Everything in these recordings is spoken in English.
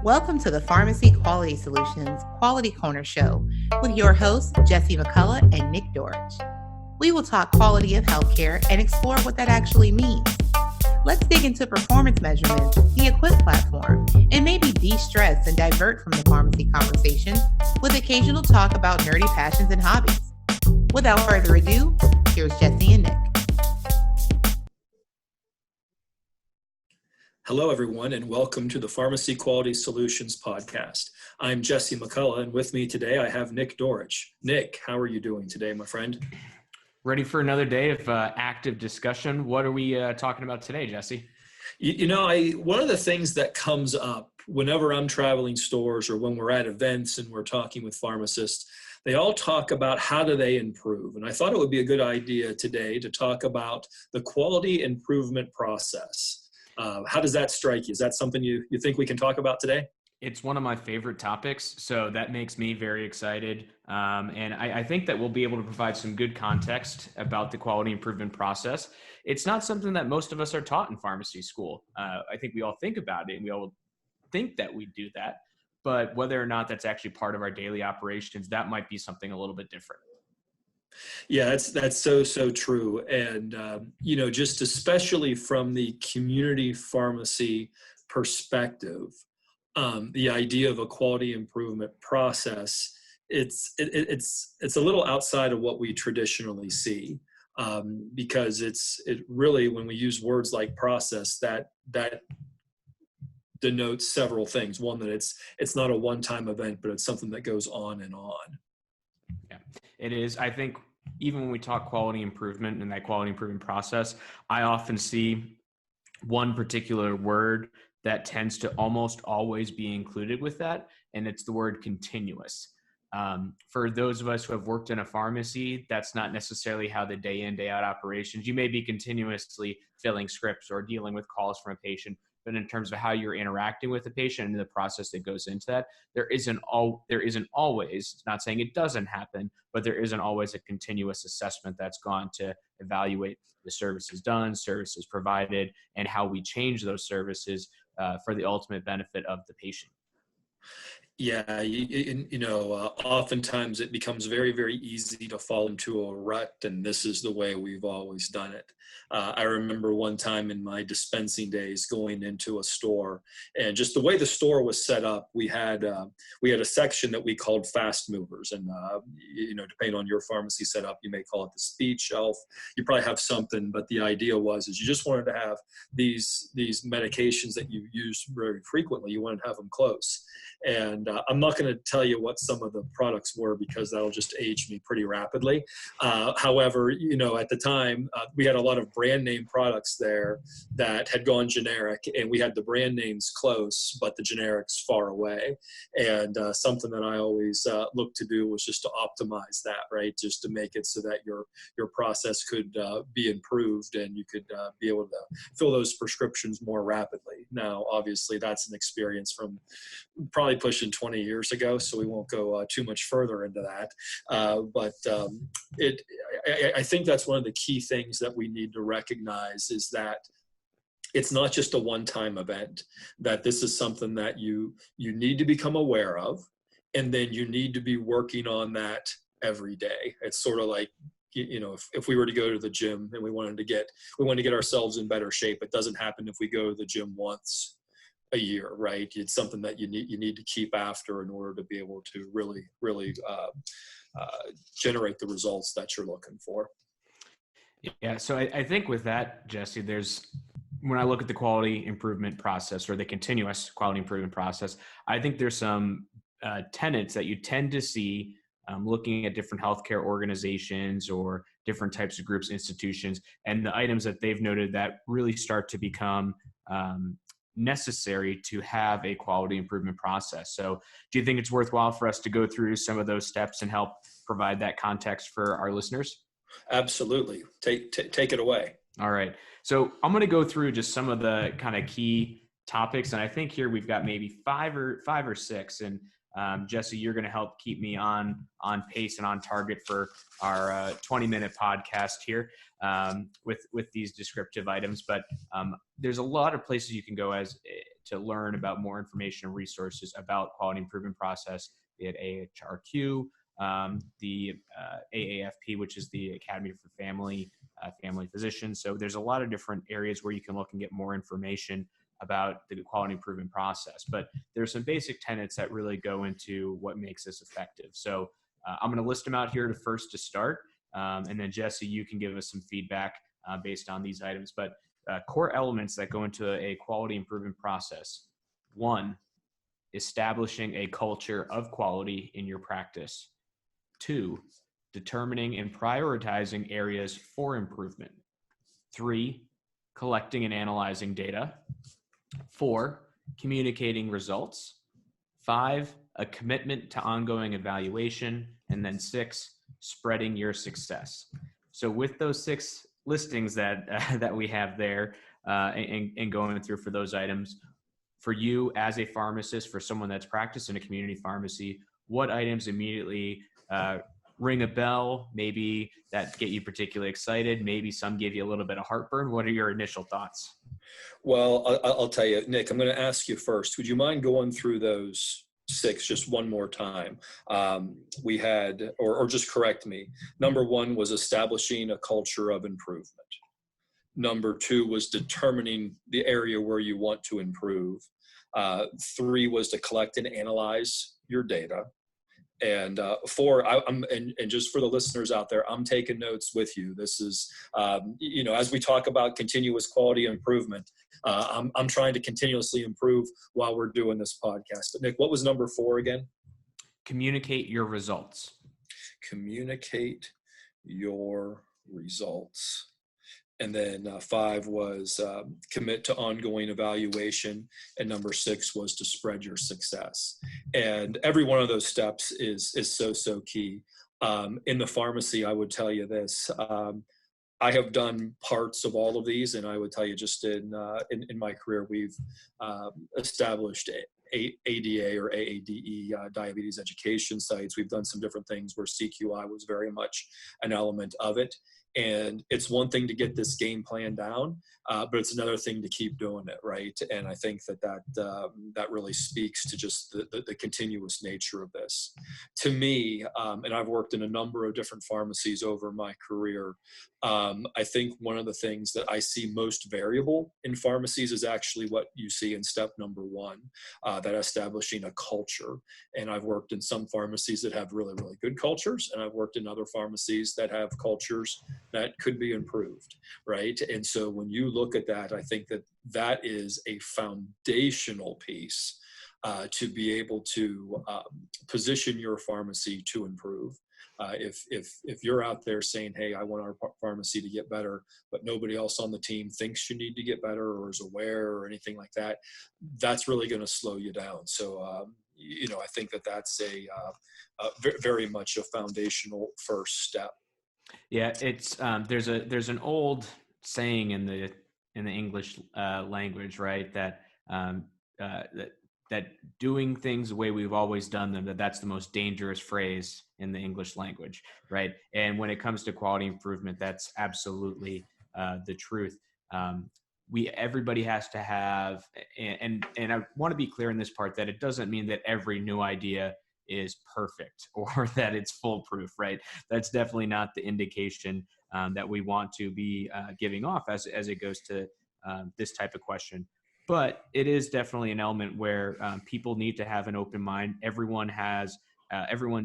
Welcome to the Pharmacy Quality Solutions Quality Corner Show with your hosts, Jesse McCullough and Nick Dorich. We will talk quality of healthcare and explore what that actually means. Let's dig into performance measurements, the Equip platform, and maybe de-stress and divert from the pharmacy conversation with occasional talk about nerdy passions and hobbies. Without further ado, here's Jesse and Nick. Hello, everyone, and welcome to the Pharmacy Quality Solutions podcast. I'm Jesse McCullough, and with me today I have Nick Dorich. Nick, how are you doing today, my friend? Ready for another day of active discussion. What are we talking about today, Jesse? One of the things that comes up whenever I'm traveling stores or when we're at events and we're talking with pharmacists, they all talk about how do they improve. And I thought it would be a good idea today to talk about the quality improvement process. How does that strike you? Is that something you think we can talk about today? It's one of my favorite topics, so that makes me very excited. And I think that we'll be able to provide some good context about the quality improvement process. It's not something that most of us are taught in pharmacy school. I think we all think about it and we all think that we do that, but whether or not that's actually part of our daily operations, that might be something a little bit different. Yeah, that's so true. And, just especially from the community pharmacy perspective, the idea of a quality improvement process, it's a little outside of what we traditionally see, because it really, when we use words like process, that denotes several things. One, that it's not a one-time event, but it's something that goes on and on. Yeah, it is. I think even when we talk quality improvement and that quality improvement process, I often see one particular word that tends to almost always be included with that, and it's the word continuous. For those of us who have worked in a pharmacy, that's not necessarily how the day in, day out operations. You may be continuously filling scripts or dealing with calls from a patient, but in terms of how you're interacting with the patient and the process that goes into that, there isn't always, it's not saying it doesn't happen, but there isn't always a continuous assessment that's gone to evaluate the services done, services provided, and how we change those services for the ultimate benefit of the patient. Yeah, oftentimes it becomes very, very easy to fall into a rut, and this is the way we've always done it. I remember one time in my dispensing days going into a store, and just the way the store was set up, we had a section that we called fast movers, and depending on your pharmacy setup, you may call it the speed shelf. You probably have something, but the idea is you just wanted to have these medications that you use very frequently. You wanted to have them close. And I'm not going to tell you what some of the products were because that'll just age me pretty rapidly. However, at the time, we had a lot of brand name products there that had gone generic, and we had the brand names close, but the generics far away. And something that I always looked to do was just to optimize that, right? Just to make it so that your process could be improved and you could be able to fill those prescriptions more rapidly. Now, obviously, that's an experience from probably pushing 20 years ago, so we won't go too much further into that. I think that's one of the key things that we need to recognize is that it's not just a one-time event, that this is something that you need to become aware of, and then you need to be working on that every day. It's sort of like, if we were to go to the gym and we wanted to get ourselves in better shape, it doesn't happen if we go to the gym once a year, right? It's something that you need to keep after in order to be able to really generate the results that you're looking for. Yeah, so I think with that, Jesse, when I look at the quality improvement process or the continuous quality improvement process, I think there's some tenets that you tend to see looking at different healthcare organizations or different types of groups, institutions, and the items that they've noted that really start to become necessary to have a quality improvement process. So do you think it's worthwhile for us to go through some of those steps and help provide that context for our listeners? Absolutely. Take it away. All right. So I'm going to go through just some of the kind of key topics. And I think here we've got maybe five or six. And Jesse, you're going to help keep me on pace and on target for our 20-minute podcast here with these descriptive items. But there's a lot of places you can go as to learn about more information and resources about quality improvement process, be it AHRQ, the AAFP, which is the Academy for Family Physicians. So there's a lot of different areas where you can look and get more information about the quality improvement process. But there's some basic tenets that really go into what makes this effective. So I'm going to list them out here to start. And then Jesse, you can give us some feedback based on these items. But core elements that go into a quality improvement process. 1, establishing a culture of quality in your practice. 2, determining and prioritizing areas for improvement. 3, collecting and analyzing data. 4, communicating results. 5, a commitment to ongoing evaluation. And then 6, spreading your success. So with those 6 listings that we have there and going through for those items, for you as a pharmacist, for someone that's practiced in a community pharmacy, what items immediately ring a bell, maybe that get you particularly excited, maybe some give you a little bit of heartburn? What are your initial thoughts? Well, I'll tell you, Nick, I'm going to ask you first. Would you mind going through those 6 just one more time? We had, or just correct me. Number 1 was establishing a culture of improvement. Number 2 was determining the area where you want to improve. 3 was to collect and analyze your data. And 4, and just for the listeners out there, I'm taking notes with you. This is, as we talk about continuous quality improvement, I'm trying to continuously improve while we're doing this podcast. But Nick, what was number 4 again? Communicate your results. Communicate your results. And then 5 was commit to ongoing evaluation. And number 6 was to spread your success. And every one of those steps is so key. In the pharmacy, I would tell you this. I have done parts of all of these, and I would tell you just in my career, we've established ADA or AADE diabetes education sites. We've done some different things where CQI was very much an element of it. And it's one thing to get this game plan down, but it's another thing to keep doing it, right? And I think that really speaks to just the continuous nature of this. To me, and I've worked in a number of different pharmacies over my career, I think one of the things that I see most variable in pharmacies is actually what you see in step number 1, that establishing a culture. And I've worked in some pharmacies that have really, really good cultures, and I've worked in other pharmacies that have cultures that could be improved, right? And so when you look at that, I think that is a foundational piece to be able to position your pharmacy to improve. If you're out there saying, hey, I want our pharmacy to get better, but nobody else on the team thinks you need to get better or is aware or anything like that, that's really going to slow you down. So, I think that's a very much a foundational first step. Yeah, it's there's an old saying in the English language, right? That that doing things the way we've always done them, that's the most dangerous phrase in the English language, right? And when it comes to quality improvement, that's absolutely the truth. Everybody has to have, and I want to be clear in this part that it doesn't mean that every new idea is perfect or that it's foolproof, right? That's definitely not the indication that we want to be giving off as it goes to this type of question. But it is definitely an element where people need to have an open mind. Everyone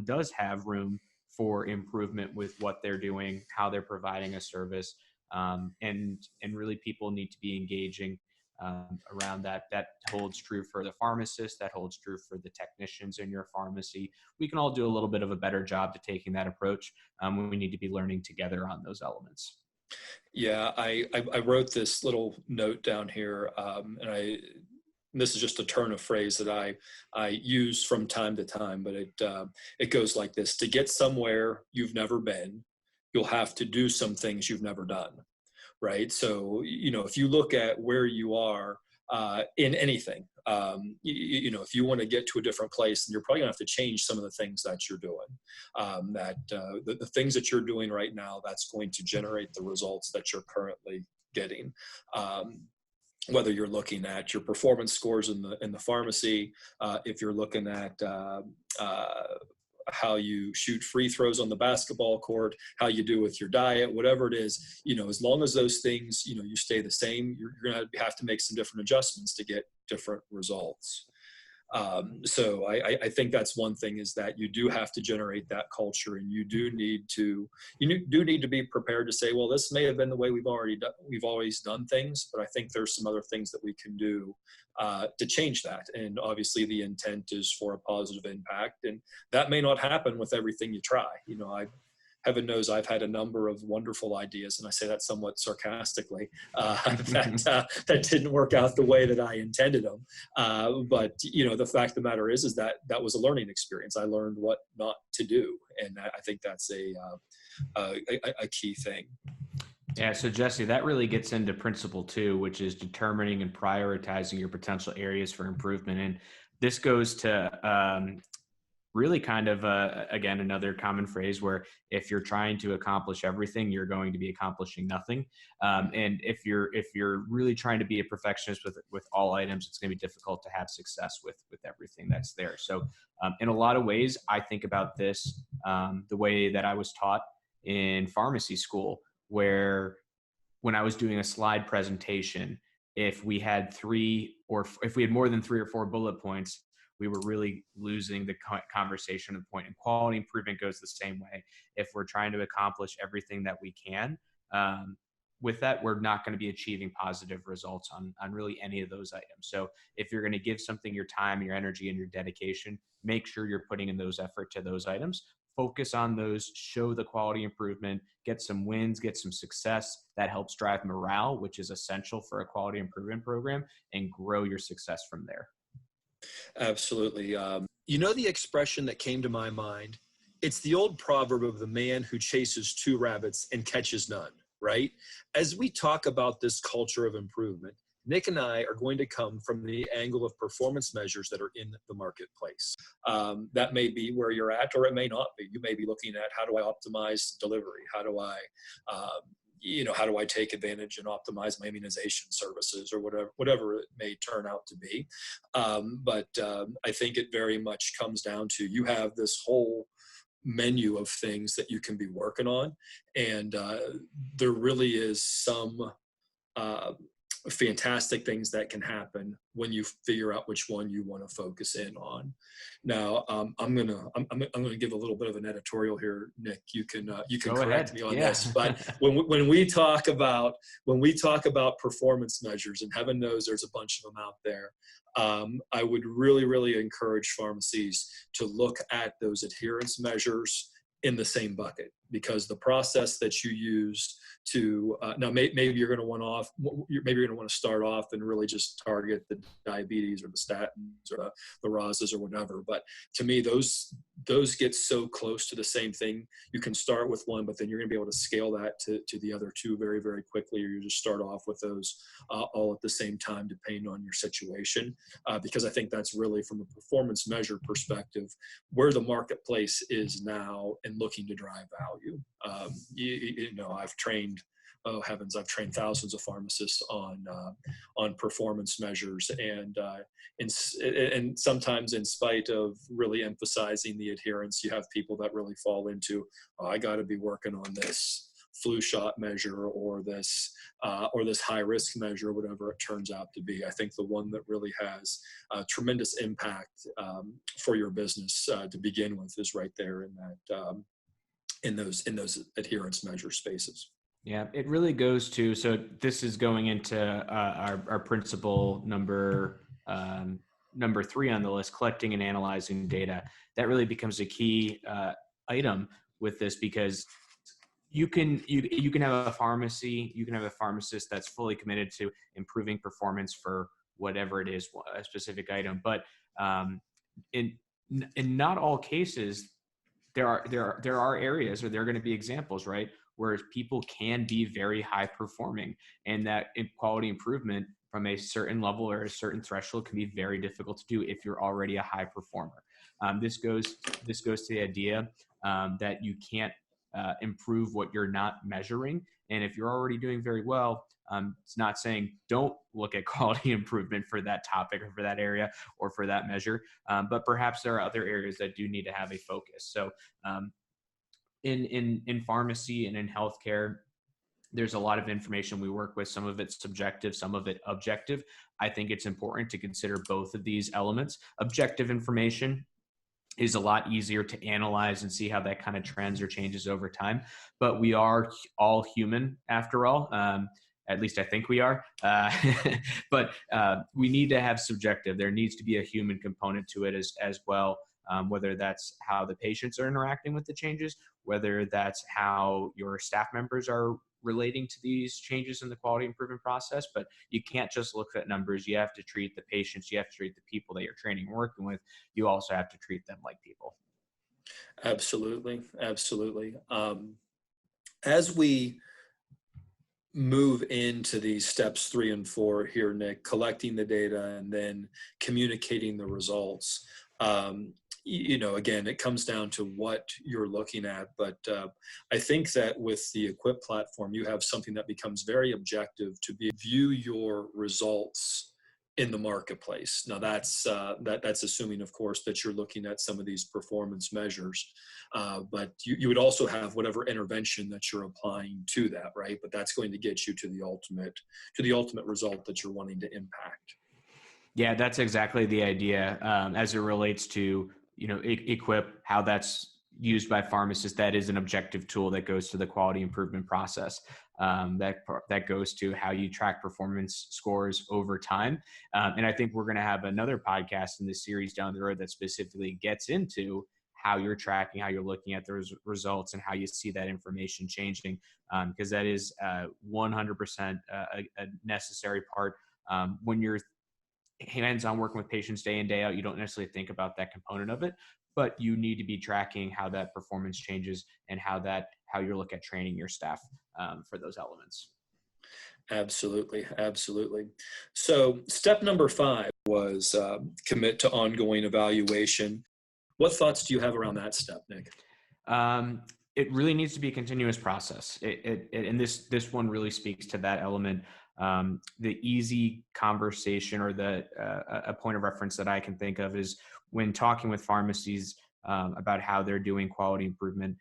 does have room for improvement with what they're doing, how they're providing a service, and really people need to be engaging around that. That holds true for the pharmacist. That holds true for the technicians in your pharmacy. We can all do a little bit of a better job to taking that approach when we need to be learning together on those elements. Yeah, I wrote this little note down here, and this is just a turn of phrase that I use from time to time, but it goes like this: to get somewhere you've never been, you'll have to do some things you've never done, right? So, if you look at where you are in anything, if you want to get to a different place, then you're probably gonna have to change some of the things that you're doing. The things that you're doing right now, that's going to generate the results that you're currently getting. whether you're looking at your performance scores in the pharmacy, if you're looking at how you shoot free throws on the basketball court, how you do with your diet, whatever it is, as long as those things, you stay the same, you're going to have to make some different adjustments to get different results. So I think that's one thing, is that you do have to generate that culture, and you do need to be prepared to say, well, this may have been the way we've always done things, but I think there's some other things that we can do to change that. And obviously the intent is for a positive impact, and that may not happen with everything you try. Heaven knows I've had a number of wonderful ideas, and I say that somewhat sarcastically, that didn't work out the way that I intended them. But the fact of the matter is that was a learning experience. I learned what not to do, and I think that's a key thing. Yeah, so Jesse, that really gets into principle 2, which is determining and prioritizing your potential areas for improvement. And this goes to really kind of, again, another common phrase where if you're trying to accomplish everything, you're going to be accomplishing nothing. And if you're really trying to be a perfectionist with all items, it's going to be difficult to have success with everything that's there. So in a lot of ways, I think about this the way that I was taught in pharmacy school, where when I was doing a slide presentation, if we had more than 3 or 4 bullet points, we were really losing the conversation of the point. And quality improvement goes the same way. If we're trying to accomplish everything that we can, with that, we're not going to be achieving positive results on really any of those items. So if you're going to give something your time, your energy, and your dedication, make sure you're putting in those effort to those items. Focus on those, show the quality improvement, get some wins, get some success. That helps drive morale, which is essential for a quality improvement program, and grow your success from there. Absolutely. The expression that came to my mind, it's the old proverb of the man who chases 2 rabbits and catches none, right? As we talk about this culture of improvement, Nick and I are going to come from the angle of performance measures that are in the marketplace. That may be where you're at, or it may not be. You may be looking at, how do I optimize delivery? How do I take advantage and optimize my immunization services, or whatever it may turn out to be. But I think it very much comes down to, you have this whole menu of things that you can be working on. And there really is some fantastic things that can happen when you figure out which one you want to focus in on. Now, I'm gonna give a little bit of an editorial here, Nick. You can correct me on this, but when we talk about performance measures, and heaven knows there's a bunch of them out there, I would really, really encourage pharmacies to look at those adherence measures in the same bucket, because the process that you use to now maybe you're going to want to start off and really just target the diabetes or the statins or the RASs or whatever. But to me, those get so close to the same thing. You can start with one, but then you're going to be able to scale that to the other 2 very, very quickly, or you just start off with those all at the same time, depending on your situation. Because I think that's really, from a performance measure perspective, where the marketplace is now and looking to drive value. I've trained thousands of pharmacists on performance measures, and sometimes, in spite of really emphasizing the adherence, you have people that really fall into, I got to be working on this flu shot measure, or this high risk measure, whatever it turns out to be. I think the one that really has tremendous impact for your business to begin with is right there in that in those adherence measure spaces. Yeah, it really goes to, so this is going into our principle number 3 on the list, collecting and analyzing data. That really becomes a key item with this, because you can have a pharmacist that's fully committed to improving performance for whatever it is, a specific item. But in not all cases, there are areas, or there are going to be examples, right, where people can be very high performing, and that quality improvement from a certain level or a certain threshold can be very difficult to do if you're already a high performer. This goes to the idea that you can't improve what you're not measuring. And if you're already doing very well, It's not saying don't look at quality improvement for that topic or for that area or for that measure, but perhaps there are other areas that do need to have a focus. So in pharmacy and in healthcare, there's a lot of information we work with. Some of it's subjective, some of it objective. I think it's important to consider both of these elements. Objective information is a lot easier to analyze and see how that kind of trends or changes over time. But we are all human after all. At least I think we are. But we need to have subjective. There needs to be a human component to it as well. Whether that's how the patients are interacting with the changes, whether that's how your staff members are relating to these changes in the quality improvement process. But you can't just look at numbers. You have to treat the patients. You have to treat the people that you're training and working with. You also have to treat them like people. Absolutely. Absolutely. As we move into these steps 3 and 4 here, Nick, collecting the data and then communicating the results, again, it comes down to what you're looking at. But I think that with the Equip platform, you have something that becomes very objective to view your results in the marketplace. Now that's assuming, of course, that you're looking at some of these performance measures, but you would also have whatever intervention that you're applying to that, right? But that's going to get you to the ultimate result that you're wanting to impact. Yeah, that's exactly the idea. As it relates to Equip, how that's used by pharmacists, that is an objective tool that goes to the quality improvement process. That goes to how you track performance scores over time. And I think we're going to have another podcast in this series down the road that specifically gets into how you're tracking, how you're looking at those results, and how you see that information changing, because that is 100% a necessary part. When you're hands-on working with patients day in, day out, you don't necessarily think about that component of it, but you need to be tracking how that performance changes and how you're looking at training your staff for those elements. Absolutely. Absolutely. So step number 5 was commit to ongoing evaluation. What thoughts do you have around that step, Nick? It really needs to be a continuous process. And this one really speaks to that element. The easy conversation or a point of reference that I can think of is when talking with pharmacies about how they're doing quality improvement.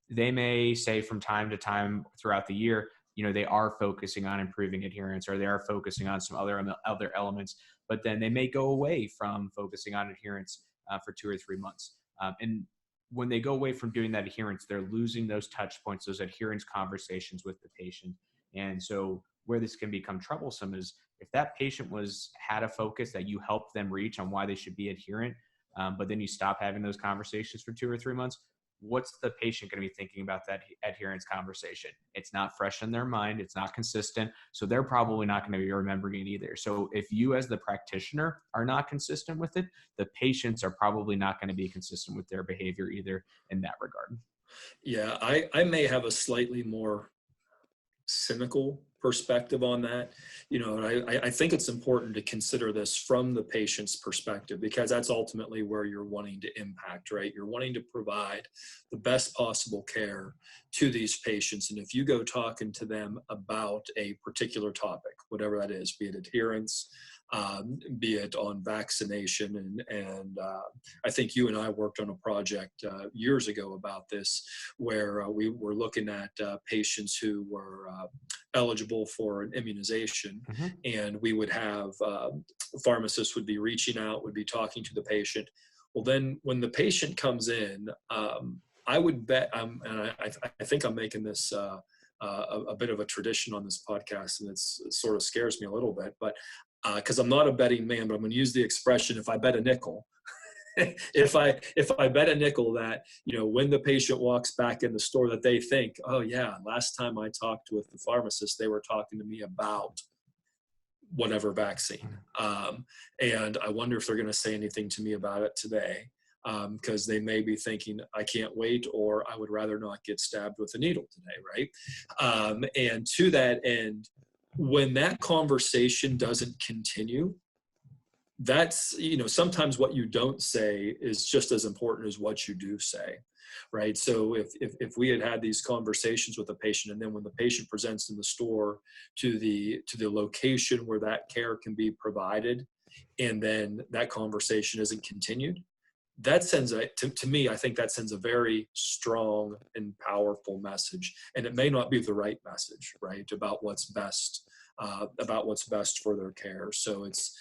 They may say from time to time throughout the year, they are focusing on improving adherence, or they are focusing on some other elements, but then they may go away from focusing on adherence for 2 or 3 months. And when they go away from doing that adherence, they're losing those touch points, those adherence conversations with the patient. And so where this can become troublesome is if that patient had a focus that you helped them reach on why they should be adherent, but then you stop having those conversations for 2 or 3 months, what's the patient going to be thinking about that adherence conversation? It's not fresh in their mind. It's not consistent. So they're probably not going to be remembering it either. So if you as the practitioner are not consistent with it, the patients are probably not going to be consistent with their behavior either in that regard. Yeah, I may have a slightly more cynical perspective on that. I think it's important to consider this from the patient's perspective, because that's ultimately where you're wanting to impact, right? You're wanting to provide the best possible care to these patients. And if you go talking to them about a particular topic, whatever that is, be it adherence, be it on vaccination. And I think you and I worked on a project years ago about this, where we were looking at patients who were eligible for an immunization. Mm-hmm. And we would have pharmacists would be reaching out, would be talking to the patient. Well, then when the patient comes in, I would bet, and I think I'm making this a bit of a tradition on this podcast, and it sort of scares me a little bit, but because I'm not a betting man, but I'm going to use the expression, if I bet a nickel, if I bet a nickel that, when the patient walks back in the store, that they think, oh yeah, last time I talked with the pharmacist, they were talking to me about whatever vaccine. And I wonder if they're going to say anything to me about it today, because they may be thinking, I can't wait, or I would rather not get stabbed with a needle today, right? And to that end, when that conversation doesn't continue, that's, sometimes what you don't say is just as important as what you do say. right? So if we had these conversations with a patient, and then when the patient presents in the store to the location where that care can be provided, and then that conversation isn't continued, that sends to me, I think that sends a very strong and powerful message. And it may not be the right message, right, about what's best for their care. So it's,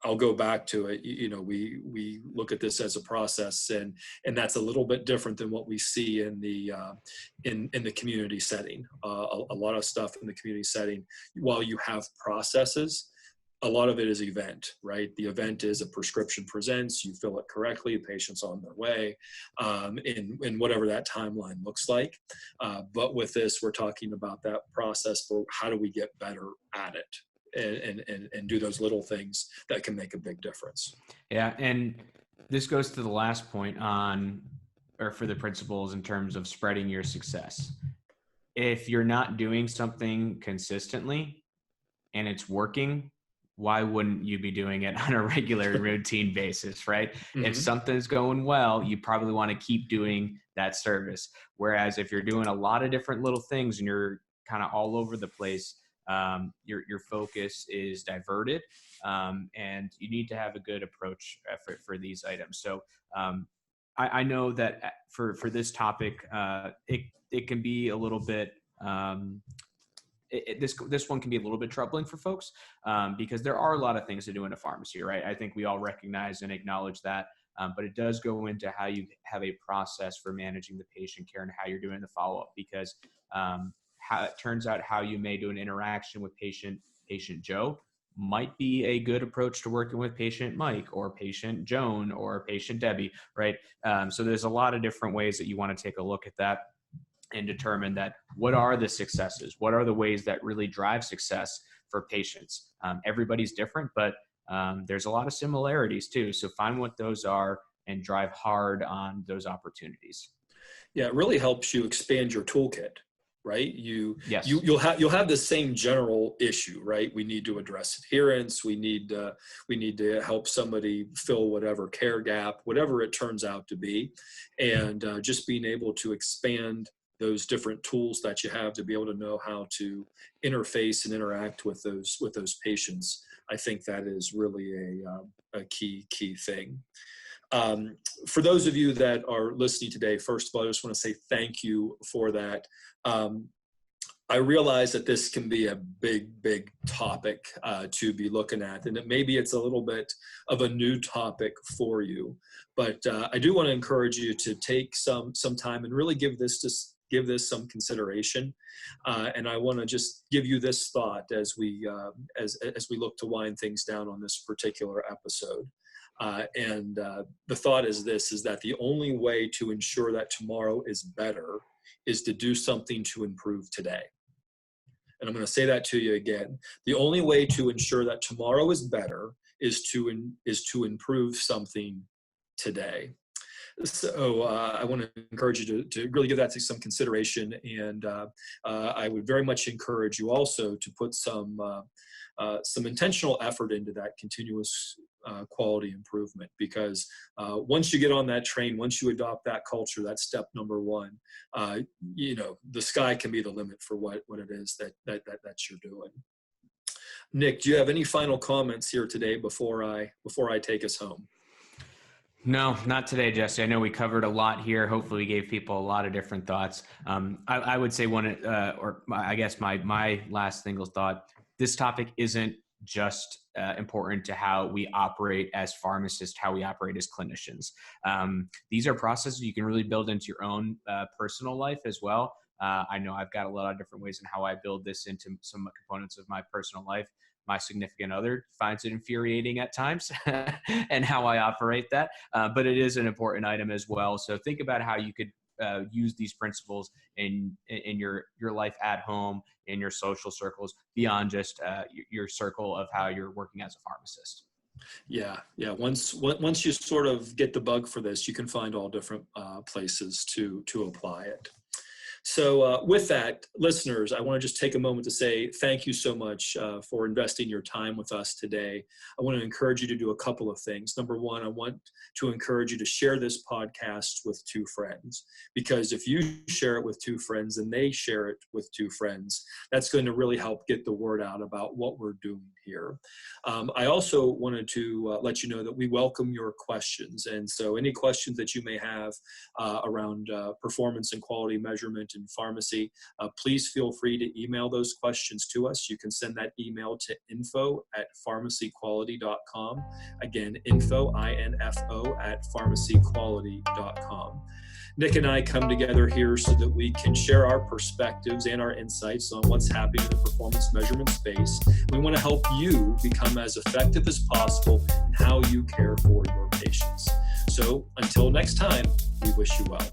I'll go back to it. We look at this as a process, and that's a little bit different than what we see in the community setting. A lot of stuff in the community setting, while you have processes, a lot of it is event, right? The event is a prescription presents, you fill it correctly, the patient's on their way, in whatever that timeline looks like. But with this, we're talking about that process, but how do we get better at it and do those little things that can make a big difference? Yeah, and this goes to the last point for the principles in terms of spreading your success. If you're not doing something consistently and it's working, why wouldn't you be doing it on a regular routine basis, right? Mm-hmm. If something's going well, you probably want to keep doing that service. Whereas if you're doing a lot of different little things and you're kind of all over the place, your focus is diverted, and you need to have a good approach for these items. So I know that for this topic, it can be a little bit this one can be a little bit troubling for folks, because there are a lot of things to do in a pharmacy, right? I think we all recognize and acknowledge that, but it does go into how you have a process for managing the patient care and how you're doing the follow-up, because how it turns out how you may do an interaction with patient Joe might be a good approach to working with patient Mike or patient Joan or patient Debbie, right? So there's a lot of different ways that you want to take a look at that and determine that what are the successes, what are the ways that really drive success for patients. Everybody's different, but there's a lot of similarities too. So find what those are and drive hard on those opportunities. Yeah, it really helps you expand your toolkit, right? Yes. You'll have the same general issue, right? We need to address adherence. We need to help somebody fill whatever care gap, whatever it turns out to be, and just being able to expand those different tools that you have to be able to know how to interface and interact with those patients. I think that is really a key thing. For those of you that are listening today, first of all, I just want to say thank you for that. I realize that this can be a big topic to be looking at, and maybe it's a little bit of a new topic for you, but I do want to encourage you to take some time and really give this some consideration, and I want to just give you this thought as we look to wind things down on this particular episode. And the thought is that the only way to ensure that tomorrow is better is to do something to improve today. And I'm going to say that to you again. The only way to ensure that tomorrow is better is to improve something today. So I want to encourage you to really give that some consideration, and I would very much encourage you also to put some intentional effort into that continuous quality improvement, because once you get on that train, once you adopt that culture, that's step number one. The sky can be the limit for what it is that you're doing. Nick, do you have any final comments here today before I take us home? No, not today, Jesse. I know we covered a lot here. Hopefully we gave people a lot of different thoughts. I would say my last single thought, this topic isn't just important to how we operate as pharmacists, how we operate as clinicians. These are processes you can really build into your own personal life as well. I know I've got a lot of different ways in how I build this into some components of my personal life. My significant other finds it infuriating at times and how I operate that, but it is an important item as well. So think about how you could use these principles in your life at home, in your social circles, beyond just your circle of how you're working as a pharmacist. Yeah. Once you sort of get the bug for this, you can find all different places to apply it. So with that, listeners, I want to just take a moment to say thank you so much for investing your time with us today. I want to encourage you to do a couple of things. Number one, I want to encourage you to share this podcast with 2 friends, because if you share it with 2 friends and they share it with 2 friends, that's going to really help get the word out about what we're doing here. I also wanted to let you know that we welcome your questions. And so any questions that you may have around performance and quality measurement in pharmacy, please feel free to email those questions to us. You can send that email to info@pharmacyquality.com. Again, info, I-N-F-O, @pharmacyquality.com. Nick and I come together here so that we can share our perspectives and our insights on what's happening in the performance measurement space. We want to help you become as effective as possible in how you care for your patients. So until next time, we wish you well.